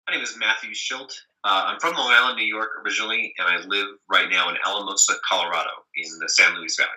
My name is Matthew Schilt. I'm from Long Island, New York originally, and I live right now in Alamosa, Colorado, in the San Luis Valley.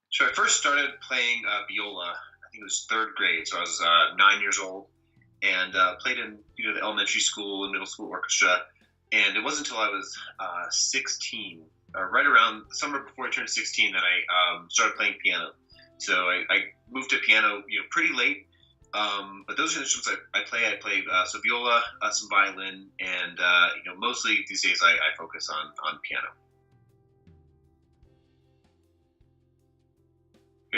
So I first started playing viola. I think it was third grade, so I was 9 years old, and played in the elementary school and middle school orchestra. And it wasn't until I was 16, or right around the summer before I turned 16, that I started playing piano. So I moved to piano, pretty late. But those are the instruments I play. I play so viola, some violin, and mostly these days I focus on piano.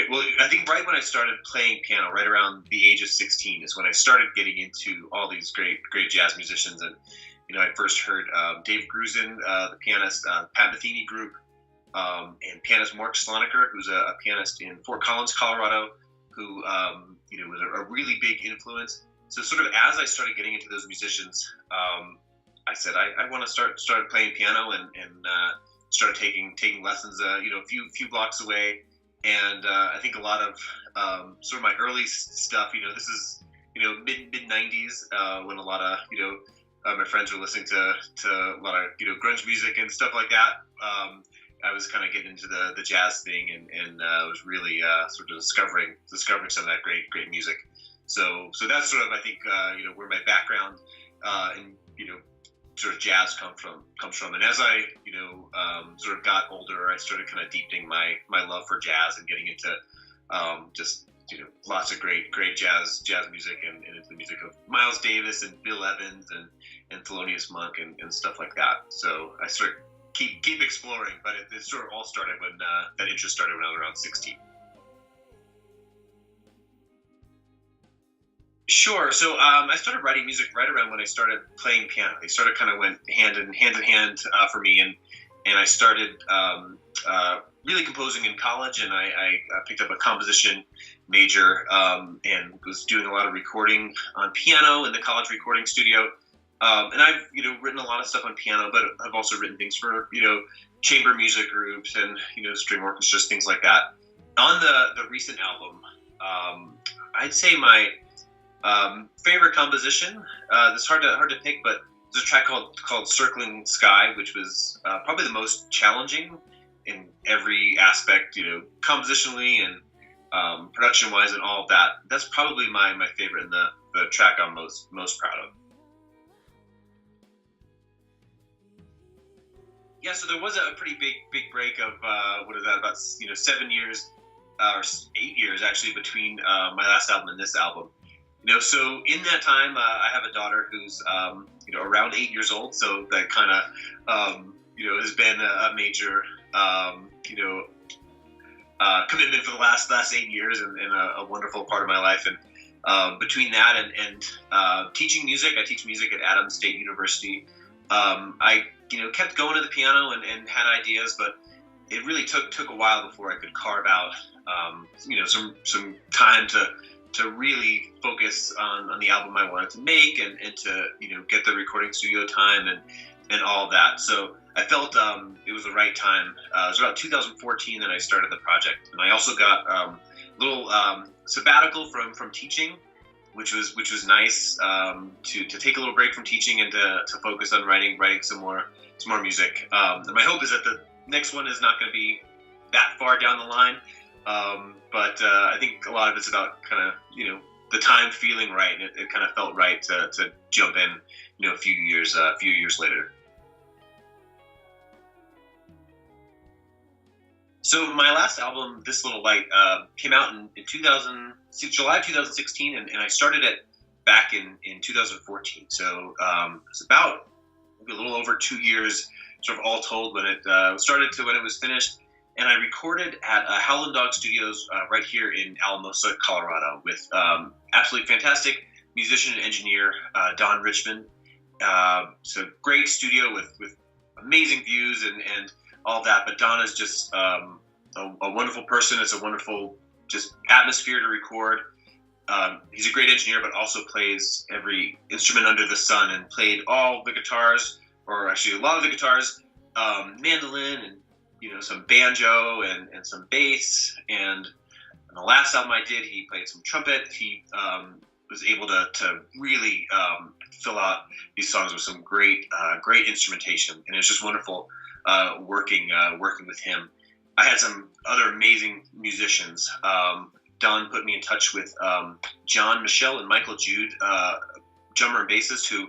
Well, I think right when I started playing piano, right around the age of 16, is when I started getting into all these great jazz musicians. And I first heard Dave Grusin, the pianist, Pat Metheny group, and pianist Mark Sloniker, who's a pianist in Fort Collins, Colorado, who was a really big influence. So sort of as I started getting into those musicians, I said I want to start playing piano, and started taking lessons, a few blocks away. And I think a lot of sort of my early stuff, this is mid '90s, when a lot of my friends were listening to a lot of grunge music and stuff like that. I was kind of getting into the jazz thing, and was really sort of discovering some of that great music. So that's sort of, I think, where my background and sort of jazz comes from. And as I sort of got older, I started kind of deepening my love for jazz and getting into just lots of great jazz music, and into the music of Miles Davis and Bill Evans and Thelonious Monk and stuff like that. So I sort of keep exploring, but it sort of all started when that interest started when I was around 16. Sure. So I started writing music right around when I started playing piano. They sort of kind of went hand in hand for me, and I started really composing in college, and I picked up a composition major, and was doing a lot of recording on piano in the college recording studio. And I've written a lot of stuff on piano, but I've also written things for chamber music groups and string orchestras, things like that. On the recent album, I'd say my favorite composition. It's hard to pick, but there's a track called "Circling Sky," which was probably the most challenging in every aspect, compositionally and production wise and all of that. That's probably my favorite, and the track I'm most proud of. Yeah, so there was a pretty big break of what is that, about 7 years, or 8 years actually, between my last album and this album. So in that time, I have a daughter who's around 8 years old. So that kind of has been a major commitment for the last 8 years, and a wonderful part of my life. And between that and teaching music, I teach music at Adams State University. I kept going to the piano and had ideas, but it really took a while before I could carve out some time to really focus on the album I wanted to make, and to get the recording studio time and all of that. So I felt it was the right time. It was about 2014 that I started the project, and I also got a little sabbatical from teaching, which was nice, to take a little break from teaching, and to focus on writing some more music. And my hope is that the next one is not going to be that far down the line. But I think a lot of it's about kind of the time feeling right, and it kind of felt right to jump in a few years later. So my last album, This Little Light, came out in July 2016, and I started it back in 2014. So it's about maybe a little over 2 years, sort of all told, when it started to when it was finished. And I recorded at Howlin' Dog Studios right here in Alamosa, Colorado, with absolutely fantastic musician and engineer Don Richmond. It's a great studio with amazing views and all that. But Don is just a wonderful person. It's a wonderful just atmosphere to record. He's a great engineer, but also plays every instrument under the sun, and played all the guitars, or actually a lot of the guitars, mandolin and some banjo and some bass. And on the last album I did, he played some trumpet. He was able to really fill out these songs with some great instrumentation, and it was just wonderful working with him. I had some other amazing musicians. Don put me in touch with John Michelle and Michael Jude, drummer and bassist, who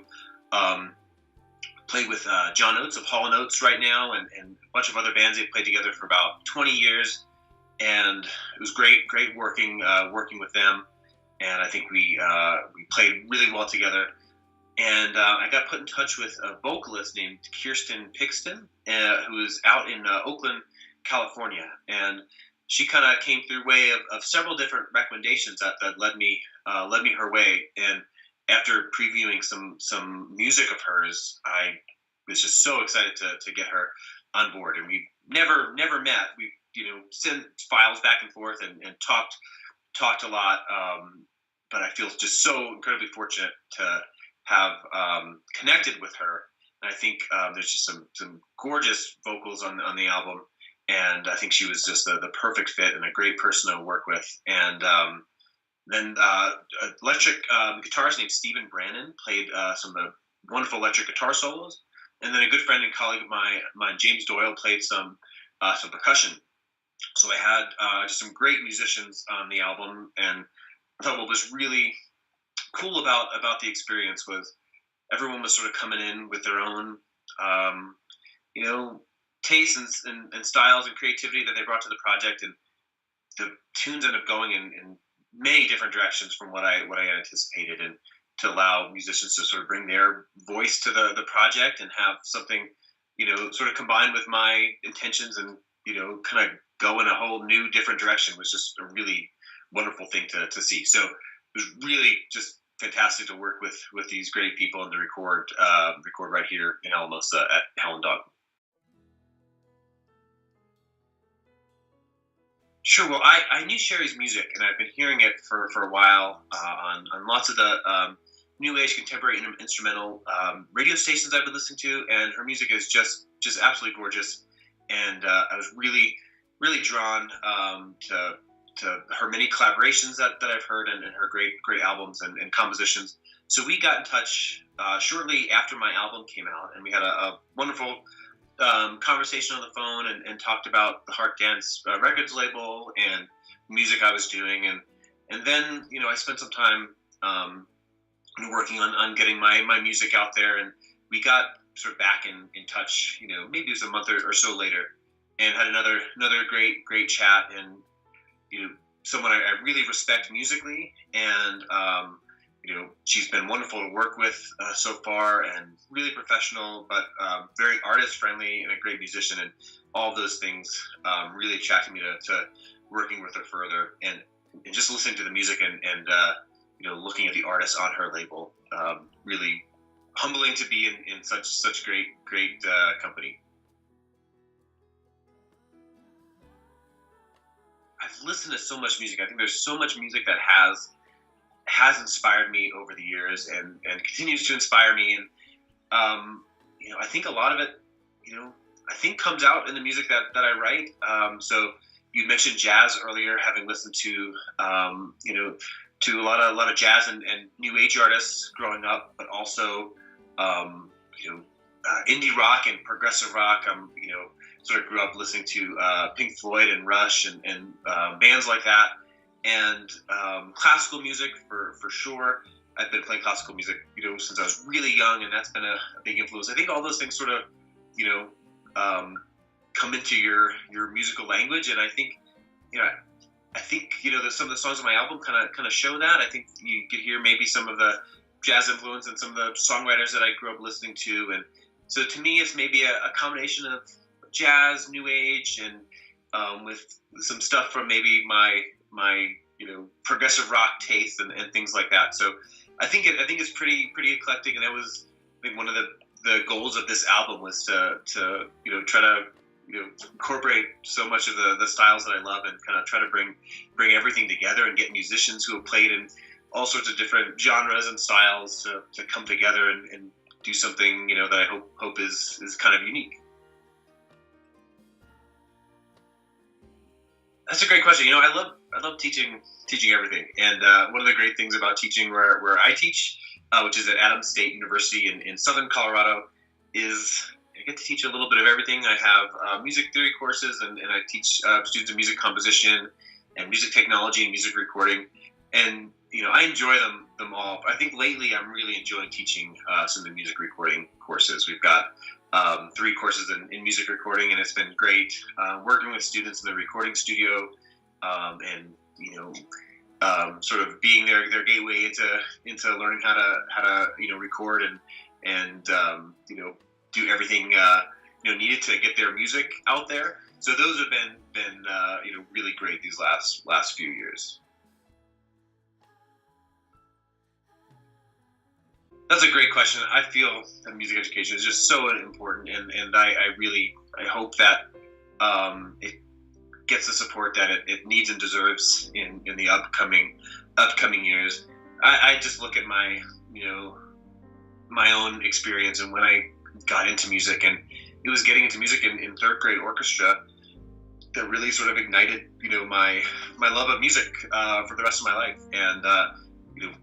played with John Oates of Hall & Oates right now, and a bunch of other bands. They've played together for about 20 years, and it was great working with them. And I think we played really well together. And I got put in touch with a vocalist named Kirsten Pixton, who is out in Oakland, California. And she kind of came through way of several different recommendations that led me her way. And after previewing some music of hers, I was just so excited to get her on board. And we've never met. We sent files back and forth and talked a lot. But I feel just so incredibly fortunate to have connected with her. And I think there's just some gorgeous vocals on the album. And I think she was just the perfect fit and a great person to work with. And then electric guitarist named Stephen Brannon played some of the wonderful electric guitar solos. And then a good friend and colleague of mine, James Doyle, played some percussion. So I had just some great musicians on the album. And I thought what was really cool about the experience was everyone was sort of coming in with their own, tastes and styles and creativity that they brought to the project, and the tunes ended up going in many different directions from what I anticipated, and to allow musicians to sort of bring their voice to the project and have something, sort of combined with my intentions and, kind of go in a whole new different direction was just a really wonderful thing to see. So it was really just fantastic to work with these great people and to record right here in Alamosa at Howlin' Dog. Sure. Well, I knew Sherry's music, and I've been hearing it for a while on lots of the new age contemporary instrumental radio stations I've been listening to, and her music is just absolutely gorgeous. And I was really drawn to her many collaborations that I've heard, and her great albums and compositions. So we got in touch shortly after my album came out, and we had a wonderful conversation on the phone and talked about the Heart Dance Records label and music I was doing. And then, I spent some time working on getting my music out there, and we got sort of back in touch, maybe it was a month or so later, and had another great chat. And someone I really respect musically, and she's been wonderful to work with so far, and really professional, but very artist friendly and a great musician, and all of those things really attracted me to working with her further, and just listening to the music and looking at the artists on her label. Really humbling to be in such great company. I've listened to so much music. I think there's so much music that has inspired me over the years and continues to inspire me. And, I think a lot of it, I think comes out in the music that I write. So you mentioned jazz earlier, having listened to, to a lot of jazz and new age artists growing up, but also, indie rock and progressive rock. Sort of grew up listening to Pink Floyd and Rush and bands like that, and classical music for sure. I've been playing classical music, since I was really young, and that's been a big influence. I think all those things sort of, come into your musical language, and I think, some of the songs on my album kind of show that. I think you could hear maybe some of the jazz influence and some of the songwriters that I grew up listening to, and so to me, it's maybe a combination of jazz, new age, and with some stuff from maybe my progressive rock taste and things like that. So I think it's pretty eclectic, and that was, I think, one of the goals of this album was to try to incorporate so much of the styles that I love, and kind of try to bring everything together and get musicians who have played in all sorts of different genres and styles to come together and do something that I hope is kind of unique. That's a great question. I love teaching everything, and one of the great things about teaching where I teach, which is at Adams State University in Southern Colorado, is I get to teach a little bit of everything. I have music theory courses, and I teach students of music composition and music technology and music recording, and I enjoy them all. I think lately I'm really enjoying teaching some of the music recording courses. We've got 3 courses in music recording, and it's been great working with students in the recording studio, and sort of being their gateway into learning how to record and do everything needed to get their music out there. So those have been really great these last few years. That's a great question. I feel that music education is just so important, and I hope that it gets the support that it needs and deserves in the upcoming years. I just look at my own experience and when I got into music, and it was getting into music in third grade orchestra that really sort of ignited my love of music for the rest of my life, and you know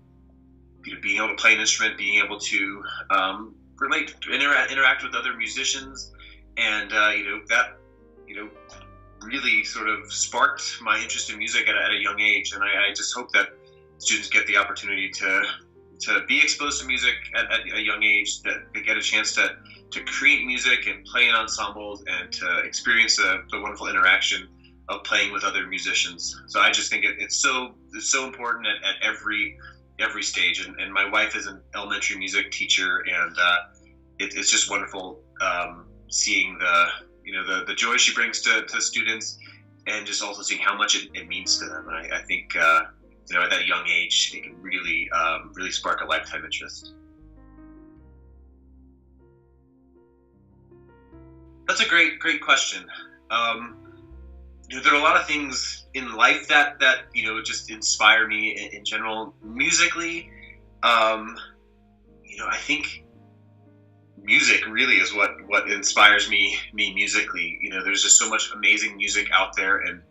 being able to play an instrument, being able to relate, interact with other musicians, and that really sort of sparked my interest in music at a young age. And I just hope that students get the opportunity to be exposed to music at a young age, that they get a chance to create music and play in ensembles and to experience the wonderful interaction of playing with other musicians. So I just think it's so important at every stage. And my wife is an elementary music teacher, and it's just wonderful seeing the joy she brings to students, and just also seeing how much it means to them. And I think at that young age, it can really spark a lifetime interest. That's a great question. There are a lot of things in life that just inspire me in general. Musically, I think music really is what inspires me musically. There's just so much amazing music out there, and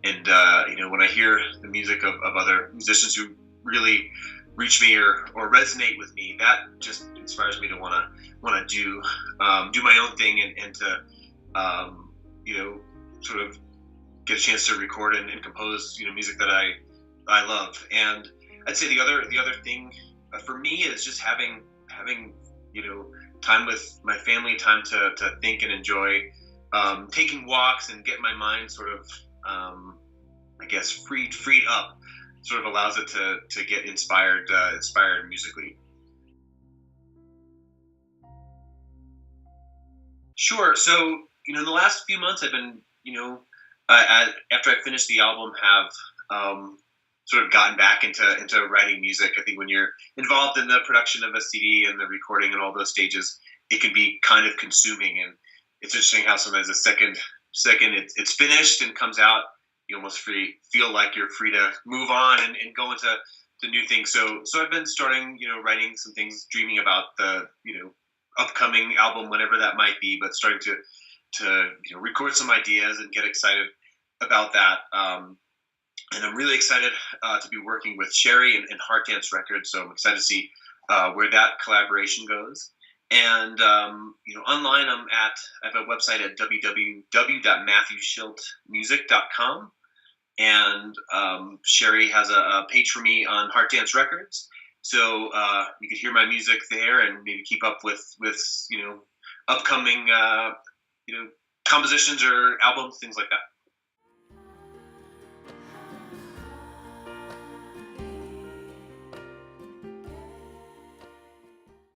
when I hear the music of other musicians who really reach me or resonate with me, that just inspires me to want to do my own thing, and to sort of get a chance to record and compose music that I love. And I'd say the other thing for me is just having time with my family, time to think and enjoy, taking walks and get my mind sort of I guess freed up, sort of allows it to get inspired musically. Sure. So in the last few months, I've been after I finished the album, have sort of gotten back into writing music. I think when you're involved in the production of a CD and the recording and all those stages, it can be kind of consuming. And it's interesting how sometimes the second it's finished and comes out, you almost feel like you're free to move on and go into new things. So I've been starting writing some things, dreaming about the upcoming album, whenever that might be, but starting to record some ideas and get excited about that. And I'm really excited to be working with Sherry and Heart Dance Records. So I'm excited to see where that collaboration goes. And online, I have a website at www.matthewshiltmusic.com, and Sherry has a page for me on Heart Dance Records. So you could hear my music there, and maybe keep up with upcoming compositions or albums, things like that.